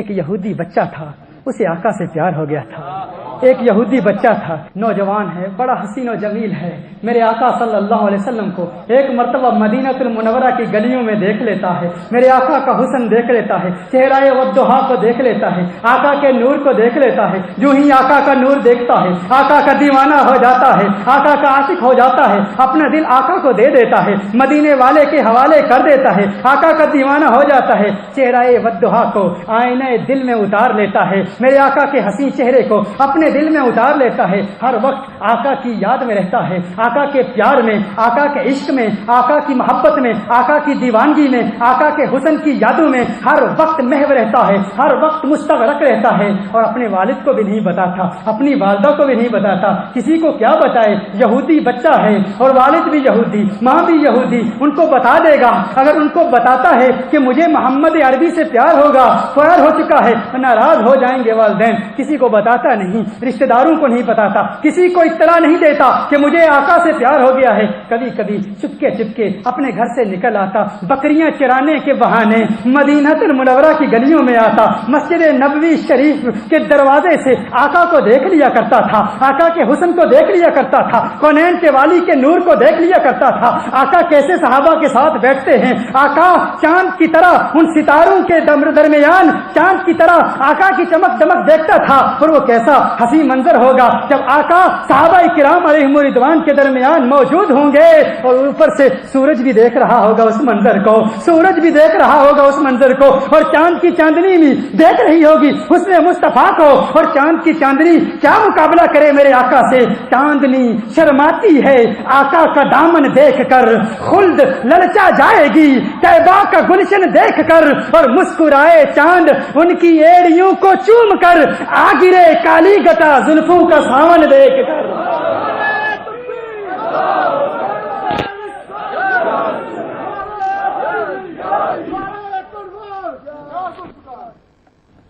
ایک یہودی بچہ تھا، اسے آقا سے پیار ہو گیا تھا. ایک یہودی بچہ تھا، نوجوان ہے، بڑا حسین و جمیل ہے. میرے آقا صلی اللہ علیہ وسلم کو ایک مرتبہ مدینہ المنورہ کی گلیوں میں دیکھ لیتا ہے، میرے آقا کا حسن دیکھ لیتا ہے، چہرہ والضحیٰ کو دیکھ لیتا ہے، آقا کے نور کو دیکھ لیتا ہے. جو ہی آقا کا نور دیکھتا ہے آقا کا دیوانہ ہو جاتا ہے، آقا کا عاشق ہو جاتا ہے، اپنا دل آقا کو دے دیتا ہے، مدینے والے کے حوالے کر دیتا ہے، آقا کا دیوانہ ہو جاتا ہے. چہرہ والضحیٰ کو آئینہ دل میں اتار لیتا ہے، میرے آقا کے حسین چہرے کو اپنے دل میں اتار لیتا ہے. ہر وقت آقا کی یاد میں رہتا ہے، آقا کے پیار میں، آقا کے عشق میں، آقا کی محبت میں، آقا کی دیوانگی میں، آقا کے حسن کی یادوں میں ہر وقت محو رہتا ہے، ہر وقت مستغرق رہتا ہے. اور اپنے والد کو بھی نہیں بتاتا، اپنی والدہ کو بھی نہیں بتاتا، کسی کو کیا بتائے؟ یہودی بچہ ہے اور والد بھی یہودی، ماں بھی یہودی، ان کو بتا دے گا. اگر ان کو بتاتا ہے کہ مجھے محمد عربی سے پیار ہوگا، پیار ہو چکا ہے، ناراض ہو جائیں گے والدین. کسی کو بتاتا نہیں، رشتہ داروں کو نہیں بتاتا، کسی کو اطلاع نہیں دیتا کہ مجھے آقا سے پیار ہو گیا ہے. کبھی کبھی چپکے چپکے اپنے گھر سے نکل آتا، بکریاں چرانے کے بہانے مدینہ المنورہ کی گلیوں میں آتا، مسجد نبوی شریف کے دروازے سے آقا کو دیکھ لیا کرتا تھا، آقا کے حسن کو دیکھ لیا کرتا تھا، کونین کے والی کے نور کو دیکھ لیا کرتا تھا. آقا کیسے صحابہ کے ساتھ بیٹھتے ہیں، آقا چاند کی طرح ان ستاروں کے درمیان چاند کی طرح آقا کی چمک دمک دیکھتا تھا. اور وہ کیسا حسین منظر ہوگا جب آقا صحابہ کرام علیہم رضوان کے درمیان موجود ہوں گے اور اوپر سے سورج بھی دیکھ رہا ہوگا اس منظر کو، سورج بھی دیکھ رہا ہوگا اس منظر کو، اور چاند کی چاندنی بھی دیکھ رہی ہوگی حسن مصطفیٰ کو. اور چاند کی چاندنی کیا مقابلہ کرے میرے آقا سے؟ چاندنی شرماتی ہے آقا کا دامن دیکھ کر، خلد للچا جائے گی طیبہ کا گلشن دیکھ کر، اور مسکرائے چاند ان کی ایڑیوں کو چوم کر، آ گرے کالی گٹا زلفوں کا ساون دیکھ کر.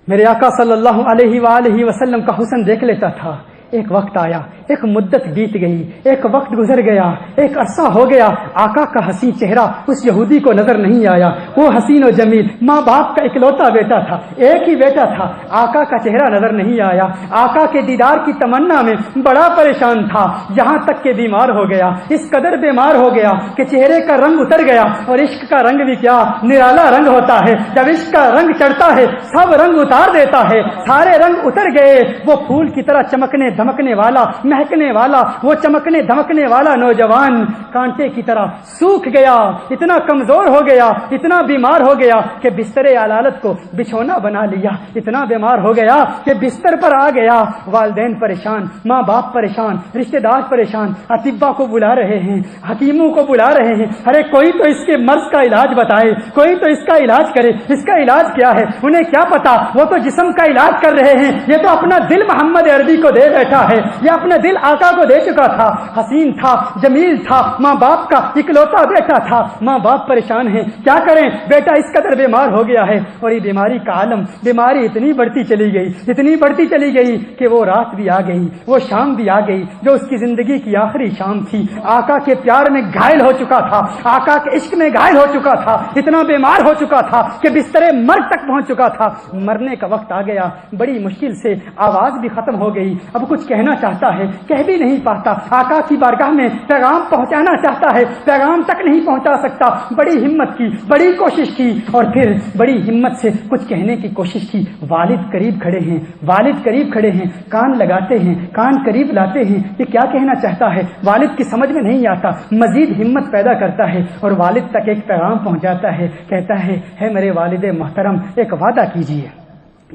میرے آقا صلی اللہ علیہ وآلہ وسلم کا حسن دیکھ لیتا تھا. ایک وقت آیا، ایک مدت بیت گئی، ایک وقت گزر گیا، ایک عرصہ ہو گیا، آقا کا حسین چہرہ اس یہودی کو نظر نہیں آیا. وہ حسین و جمیل ماں باپ کا اکلوتا بیٹا تھا، ایک ہی بیٹا تھا، آقا کا چہرہ نظر نہیں آیا. آقا کے دیدار کی تمنا میں بڑا پریشان تھا، یہاں تک کہ بیمار ہو گیا. اس قدر بیمار ہو گیا کہ چہرے کا رنگ اتر گیا. اور عشق کا رنگ بھی کیا نرالا رنگ ہوتا ہے، جب عشق کا رنگ چڑھتا ہے سب رنگ اتار دیتا ہے. سارے رنگ اتر گئے. وہ پھول کی طرح چمکنے دھمکنے والا، مہکنے والا، وہ چمکنے دھمکنے والا نوجوان کانٹے کی طرح سوکھ گیا، اتنا کمزور ہو گیا، اتنا بیمار ہو گیا کہ بستر علالت کو بچھونا بنا لیا. اتنا بیمار ہو گیا کہ بستر پر آ گیا. والدین پریشان، ماں باپ پریشان، رشتہ دار پریشان، اطباء کو بلا رہے ہیں، حکیموں کو بلا رہے ہیں. ارے کوئی تو اس کے مرض کا علاج بتائے، کوئی تو اس کا علاج کرے. اس کا علاج کیا ہے انہیں کیا پتا؟ وہ تو جسم کا علاج کر رہے ہیں، یہ تو اپنا دل محمد عربی کو دے بیٹھا ہے، یہ اپنا دل آقا کو دے چکا تھا. حسین تھا، جمیل تھا، ماں باپ کا اکلوتا بیٹا تھا. ماں باپ پریشان ہیں، کیا کریں؟ بیٹا اس قدر بیمار ہو گیا ہے. اور یہ بیماری کا عالم، بیماری اتنی بڑھتی چلی گئی، اتنی بڑھتی چلی گئی کہ وہ رات بھی آ گئی، وہ شام بھی آ گئی جو اس کی زندگی کی آخری شام تھی. آقا کے پیار میں گھائل ہو چکا تھا، آقا کے عشق میں گھائل ہو چکا تھا، اتنا بیمار ہو چکا تھا کہ بستر مرگ تک پہنچ چکا تھا. مرنے کا وقت آ گیا، بڑی مشکل سے آواز بھی ختم ہو گئی. اب کچھ کہنا چاہتا ہے، کہہ بھی نہیں پاتا. آقا کی بارگاہ میں پیغام پہنچانا چاہتا ہے، پیغام تک نہیں پہنچا سکتا. بڑی ہمت کی، بڑی کوشش کی، اور پھر بڑی ہمت سے کچھ کہنے کی کوشش کی. والد قریب کھڑے ہیں، والد قریب کھڑے ہیں، کان لگاتے ہیں، کان قریب لاتے ہیں. یہ کیا کہنا چاہتا ہے والد کی سمجھ میں نہیں آتا. مزید ہمت پیدا کرتا ہے اور والد تک ایک پیغام پہنچاتا ہے. کہتا ہے میرے والد محترم، ایک وعدہ کیجیے،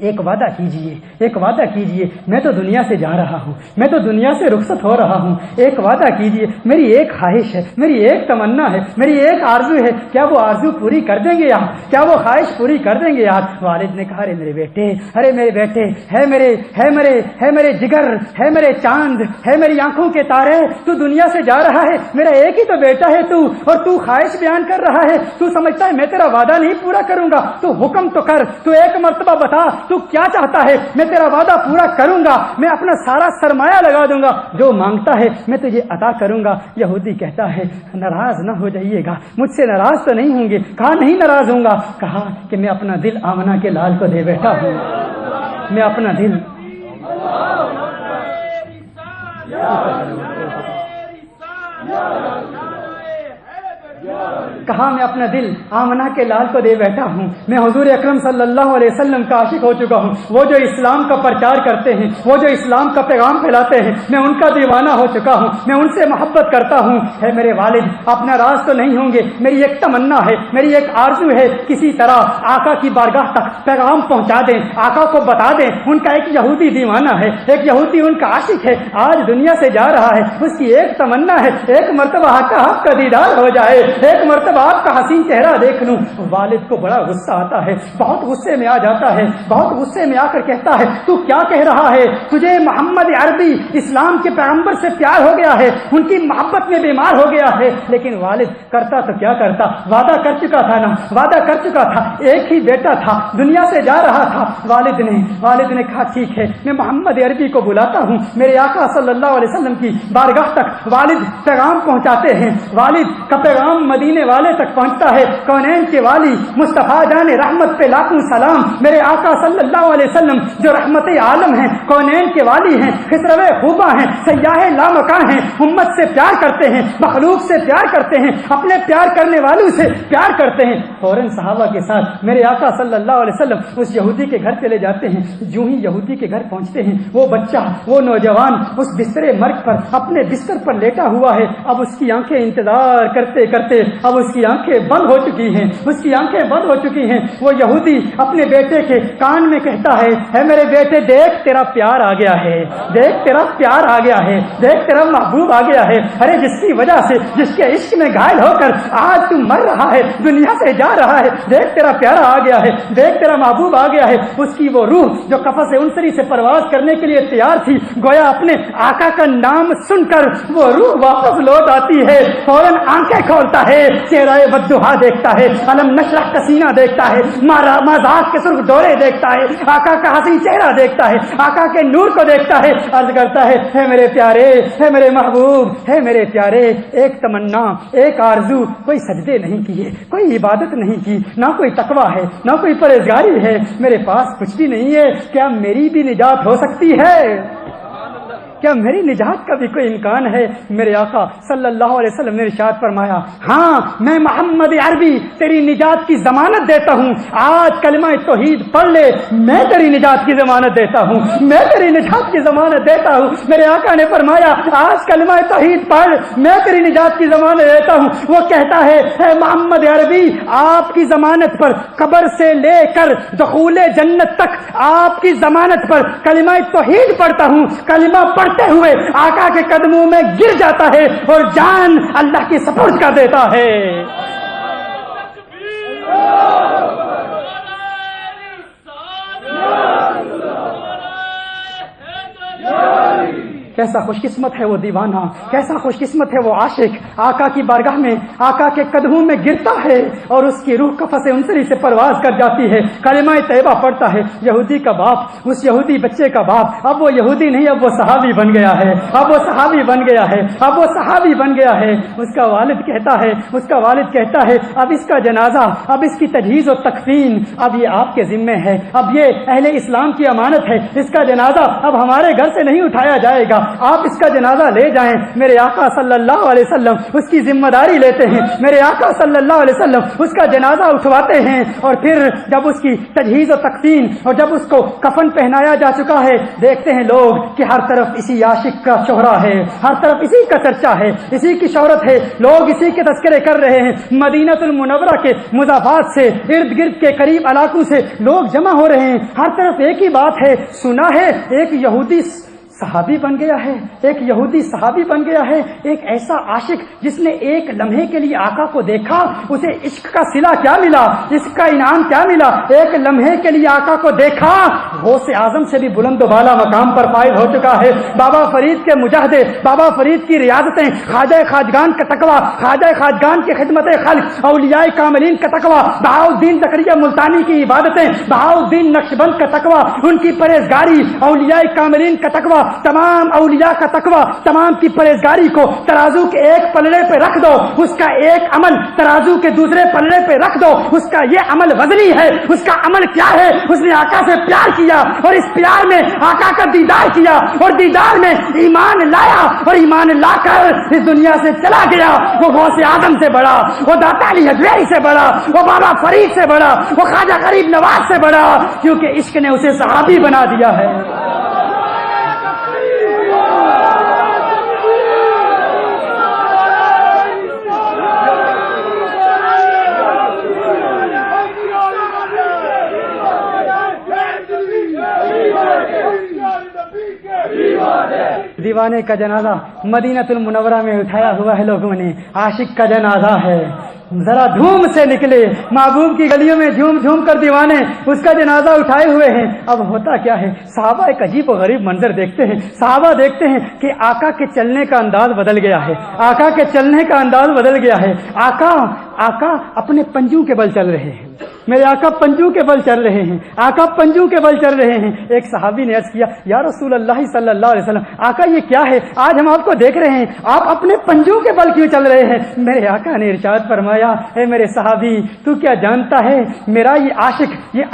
ایک وعدہ کیجئے، ایک وعدہ کیجئے. میں تو دنیا سے جا رہا ہوں، میں تو دنیا سے رخصت ہو رہا ہوں. ایک وعدہ کیجئے، میری ایک خواہش ہے، میری ایک تمنا ہے، میری ایک آرزو ہے. کیا وہ آرزو پوری کر دیں گے آپ؟ کیا وہ خواہش پوری کر دیں گے آپ؟ والد نے کہا ارے میرے بیٹے، ارے میرے بیٹے، ہے میرے جگر، ہے میرے چاند، ہے میری آنکھوں کے تارے. تو دنیا سے جا رہا ہے، میرا ایک ہی تو بیٹا ہے تو، اور تو خواہش بیان کر رہا ہے. تو سمجھتا ہے میں تیرا وعدہ نہیں پورا کروں گا؟ تو حکم تو کر، تو ایک مرتبہ بتا تو کیا چاہتا ہے؟ میں تیرا وعدہ پورا کروں گا، میں اپنا سارا سرمایہ لگا دوں گا، جو مانگتا ہے میں تجھے عطا کروں گا۔ یہودی کہتا ہے ناراض نہ ہو جائیے گا، مجھ سے ناراض تو نہیں ہوں گے؟ کہا نہیں ناراض ہوں گا، کہا کہ میں اپنا دل آمنہ کے لال کو دے بیٹھا ہوں، میں اپنا دل کہا میں اپنا دل آمنہ کے لال کو دے بیٹھا ہوں، میں حضور اکرم صلی اللہ علیہ وسلم کا عاشق ہو چکا ہوں، وہ جو اسلام کا پرچار کرتے ہیں، وہ جو اسلام کا پیغام پھیلاتے ہیں، میں ان کا دیوانہ ہو چکا ہوں، میں ان سے محبت کرتا ہوں۔ ہے میرے والد آپ ناراض تو نہیں ہوں گے؟ میری ایک تمنا ہے، میری ایک آرزو ہے، کسی طرح آقا کی بارگاہ تک پیغام پہنچا دیں، آقا کو بتا دیں ان کا ایک یہودی دیوانہ ہے، ایک یہودی ان کا عاشق ہے، آج دنیا سے جا رہا ہے، اس کی ایک تمنا ہے ایک مرتبہ آپ کا دیدار ہو جائے، ایک مرتبہ آپ کا حسین چہرہ دیکھ لوں۔ والد کو بڑا غصہ آتا ہے، بہت غصے میں آ جاتا ہے، بہت غصے میں آ کر کہتا ہے تو کیا کہہ رہا ہے؟ تجھے محمد عربی اسلام کے پیغمبر سے پیار ہو گیا ہے، ان کی محبت میں بیمار ہو گیا ہے۔ لیکن والد کرتا تو کیا کرتا، وعدہ کر چکا تھا نا، وعدہ کر چکا تھا، ایک ہی بیٹا تھا، دنیا سے جا رہا تھا۔ والد نے کہا ٹھیک ہے میں محمد عربی کو بلاتا ہوں، میرے آقا صلی اللہ علیہ وسلم کی بارگاہ تک والد پیغام پہنچاتے ہیں، والد کا پیغام مدینے والے تک پہنچتا ہے۔ کونین کے والی مصطفیٰ جان رحمت پہ لاکھوں سلام، میرے آقا صلی اللہ علیہ وسلم جو رحمت عالم ہیں، کونین کے والی ہیں، خسرو خوبا ہیں، سیاح لامکاں ہیں، امت سے پیار کرتے ہیں، مخلوق سے پیار کرتے ہیں، اپنے پیار کرنے والوں سے پیار کرتے ہیں۔ فوراً صحابہ کے ساتھ میرے آقا صلی اللہ علیہ وسلم اس یہودی کے گھر چلے جاتے ہیں۔ جو ہی یہودی کے گھر پہنچتے ہیں، وہ بچہ، وہ نوجوان اس بستر مرگ پر اپنے بستر پر لیٹا ہوا ہے۔ اب اس کی آنکھیں انتظار کرتے کرتے اب اس کی آنکھیں بند ہو چکی ہیں، اس کی آنکھیں بند ہو چکی ہیں۔ وہ یہودی اپنے بیٹے کے کان میں کہتا ہے اے میرے بیٹے دیکھ تیرا پیار آ گیا ہے، دیکھ تیرا پیار آ گیا ہے، دیکھ تیرا محبوب آ گیا ہے۔ ارے جس کی وجہ سے، جس کے عشق میں گھائل ہو کر آج تو مر رہا ہے، دنیا سے جا رہا ہے، دیکھ تیرا پیارا آ گیا ہے، دیکھ تیرا محبوب آ گیا ہے۔ اس کی وہ روح جو قفس انصری سے پرواز کرنے کے لیے تیار تھی، گویا اپنے آقا کا نام سن کر وہ روح واپس لوٹ آتی ہے۔ فوراً آنکھیں کھولتا ہے، چہرہ بددعا دیکھتا ہے، علم نشرح کا سینہ دیکھتا ہے، مذاق کے سرخ ڈورے دیکھتا ہے، آقا کا حسین چہرہ دیکھتا ہے، آقا کے نور کو دیکھتا ہے، عرض کرتا ہے اے میرے پیارے، اے میرے محبوب، اے میرے پیارے، ایک تمنا، ایک آرزو، کوئی سجدے نہیں کیے، کوئی عبادت نہیں کی، نہ کوئی تقویٰ ہے، نہ کوئی پرہیزگاری ہے، میرے پاس کچھ بھی نہیں ہے، کیا میری بھی نجات ہو سکتی ہے؟ کیا میری نجات کا بھی کوئی امکان ہے؟ میرے آقا صلی اللہ علیہ وسلم نے ارشاد فرمایا ہاں میں محمد عربی تیری نجات کی ضمانت دیتا ہوں، آج کلمہ توحید پڑھ لے، میں تیری نجات کی ضمانت دیتا ہوں، میں تیری نجات کی ضمانت دیتا ہوں۔ میرے آقا نے فرمایا آج کلمہ توحید پڑھ، میں تیری نجات کی ضمانت دیتا ہوں۔ وہ کہتا ہے اے محمد عربی آپ کی ضمانت پر قبر سے لے کر دخول جنت تک آپ کی ضمانت پر کلمہ توحید پڑھتا ہوں، کلمہ پڑھتے ہوئے آقا کے قدموں میں گر جاتا ہے اور جان اللہ کی سپرد کر دیتا ہے۔ کیسا خوش قسمت ہے وہ دیوانہ، کیسا خوش قسمت ہے وہ عاشق، آقا کی بارگاہ میں آقا کے قدموں میں گرتا ہے اور اس کی روح قفس انصری سے پرواز کر جاتی ہے، کلمہ طیبہ پڑھتا ہے۔ یہودی کا باپ، اس یہودی بچے کا باپ اب وہ یہودی نہیں، اب وہ صحابی بن گیا ہے، اب وہ صحابی بن گیا ہے، اب وہ صحابی بن گیا ہے۔ اس کا والد کہتا ہے اب اس کا جنازہ، اب اس کی تجہیز و تکفین اب یہ آپ کے ذمے ہے، اب یہ اہل اسلام کی امانت ہے، اس کا جنازہ اب ہمارے گھر سے نہیں اٹھایا جائے گا، آپ اس کا جنازہ لے جائیں۔ میرے آقا صلی اللہ علیہ وسلم اس کی ذمہ داری لیتے ہیں، میرے آقا صلی اللہ علیہ وسلم اس کا جنازہ اٹھواتے ہیں، اور پھر جب اس کی تجہیز و تکفین اور جب اس کو کفن پہنایا جا چکا ہے، دیکھتے ہیں لوگ کہ ہر طرف اسی عاشق کا شہرہ ہے، ہر طرف اسی کا چرچا ہے، اسی کی شہرت ہے، لوگ اسی کے تذکرے کر رہے ہیں۔ مدینہ المنورہ کے مضافات سے، ارد گرد کے قریب علاقوں سے لوگ جمع ہو رہے ہیں، ہر طرف ایک ہی بات ہے، سنا ہے ایک یہودی صحابی بن گیا ہے، ایک یہودی صحابی بن گیا ہے، ایک ایسا عاشق جس نے ایک لمحے کے لیے آقا کو دیکھا، اسے عشق کا صلہ کیا ملا، عشق کا انعام کیا ملا، ایک لمحے کے لیے آقا کو دیکھا، غوث اعظم سے بھی بلند و بالا مقام پر فائز ہو چکا ہے۔ بابا فرید کے مجاہدے، بابا فرید کی ریاضتیں، خواجہ خواجگان کا تقویٰ، خواجہ خواجگان کی خدمت خلق، اولیاء کاملین کا تقویٰ، بہاؤالدین زکریا ملتانی کی عبادتیں، بہاؤالدین نقشبند کا تقویٰ، ان کی پرہیزگاری، اولیاء کاملین کا تقویٰ، تمام اولیاء کا تقویٰ، تمام کی پرہیزگاری کو ترازو کے ایک پلڑے پہ رکھ دو، اس کا ایک عمل ترازو کے دوسرے پلڑے پہ رکھ دو، اس کا یہ عمل وزنی ہے، اس کا عمل کیا ہے، اس نے آقا سے پیار کیا اور اس پیار میں آقا کا دیدار کیا اور دیدار میں ایمان لایا اور ایمان لا کر اس دنیا سے چلا گیا۔ وہ غوث اعظم سے بڑا، وہ داتا علی حجویری سے بڑا، وہ بابا فرید سے بڑا، وہ خواجہ غریب نواز سے بڑا، کیونکہ عشق نے اسے صحابی بنا دیا ہے۔ دیوانے کا جنازہ مدینہ المنورہ میں اٹھایا ہوا ہے لوگوں نے، عاشق کا جنازہ ہے، ذرا دھوم سے نکلے، محبوب کی گلیوں میں جھوم جھوم کر دیوانے اس کا جنازہ اٹھائے ہوئے ہیں۔ اب ہوتا کیا ہے، صحابہ ایک عجیب و غریب منظر دیکھتے ہیں، صحابہ دیکھتے ہیں کہ آقا کے چلنے کا انداز بدل گیا ہے، آقا کے چلنے کا انداز بدل گیا ہے، آقا اپنے پنجوں کے بل چل رہے ہیں، میرے آقا پنجوں کے بل چل رہے ہیں، آقا پنجوں کے بل چل رہے ہیں۔ ایک صحابی نے عرض کیا، یا رسول اللہ صلی اللہ علیہ وسلم، آقا یہ کیا ہے، آج ہم آپ کو دیکھ رہے ہیں، آپ اپنے پنجوں کے بل کیوں چل رہے ہیں؟ میرے آقا نے ارشاد فرمایا، اے میرے صحابی، تو کیا جانتا ہے، میرا یہ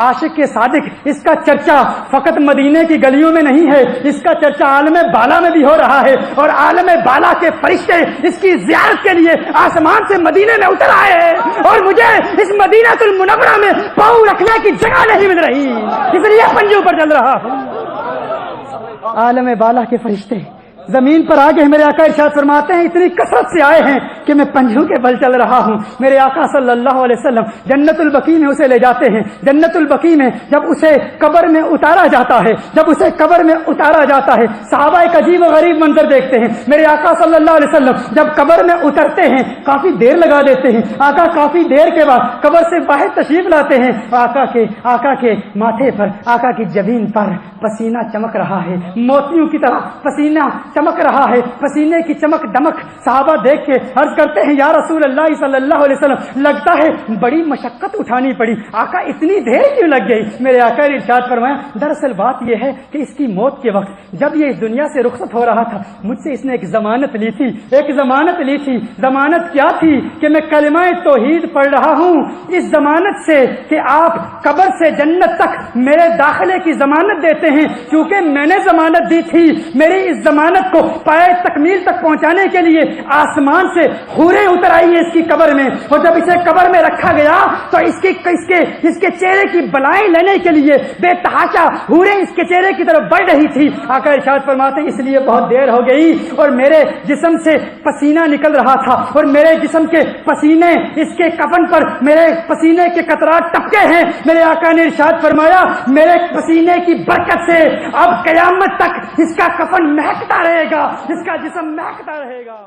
عاشق کے صادق، اس کا چرچا فقط مدینے کی گلیوں میں نہیں ہے، اس کا چرچا عالم بالا میں بھی ہو رہا ہے، اور عالم بالا کے فرشتے اس کی زیارت کے لیے آسمان سے مدینے میں اتر آئے ہیں، اور مجھے اس مدینہ المنورہ میں پاؤں رکھنے کی جگہ نہیں مل رہی، اس لیے پنجوں پر چل رہا ہوں۔ عالم بالا کے فرشتے زمین پر آ گئے، میرے آقا ارشاد فرماتے ہیں اتنی کثرت سے آئے ہیں کہ میں پنجوں کے بل چل رہا ہوں۔ میرے آقا صلی اللہ علیہ وسلم جنت البقیع میں اسے لے جاتے ہیں، جنت البقیع میں جب اسے قبر میں اتارا جاتا ہے، صحابہ ایک عجیب و غریب منظر دیکھتے ہیں۔ میرے آقا صلی اللہ علیہ وسلم جب قبر میں اترتے ہیں کافی دیر لگا دیتے ہیں، آقا کافی دیر کے بعد قبر سے باہر تشریف لاتے ہیں، آقا کے ماتھے پر، آقا کی جبین پر پسینہ چمک رہا ہے، موتیوں کی طرح پسینہ چمک رہا ہے، پسینے کی چمک دمک صحابہ دیکھ کے عرض کرتے ہیں، یا رسول اللہ صلی اللہ علیہ وسلم، لگتا ہے بڑی مشقت اٹھانی پڑی، آقا اتنی دیر کیوں لگ گئی؟ میرے آقا نے ارشاد فرمایا، دراصل بات یہ ہے کہ اس کی موت کے وقت جب یہ اس دنیا سے رخصت ہو رہا تھا، مجھ سے اس نے ایک ضمانت لی تھی، ضمانت کیا تھی کہ میں کلمہ توحید پڑھ رہا ہوں، اس ضمانت سے کہ آپ قبر سے جنت تک میرے داخلے کی ضمانت دیتے ہیں، کیونکہ میں نے ضمانت دی تھی، میری اس ضمانت کو پائے تکمیل تک پہنچانے کے لیے آسمان سے حوریں اتر آئی ہیں اس کی قبر میں، اور جب اسے قبر میں رکھا گیا تو اس کے چہرے کی بلائیں لینے کے لیے بے تحاشا حوریں اس کے چہرے کی طرف بڑھ رہی تھی۔ آقا ارشاد فرماتے ہیں اس لیے بہت دیر ہو گئی اور میرے جسم سے پسینہ نکل رہا تھا، اور میرے جسم کے پسینے اس کے کفن پر میرے پسینے کے قطرات ٹپکے ہیں۔ میرے آقا نے ارشاد فرمایا، میرے پسینے کی برکت سے اب قیامت تک اس کا کفن مہکتا رہے گا، اس کا جسم مہکتا رہے گا۔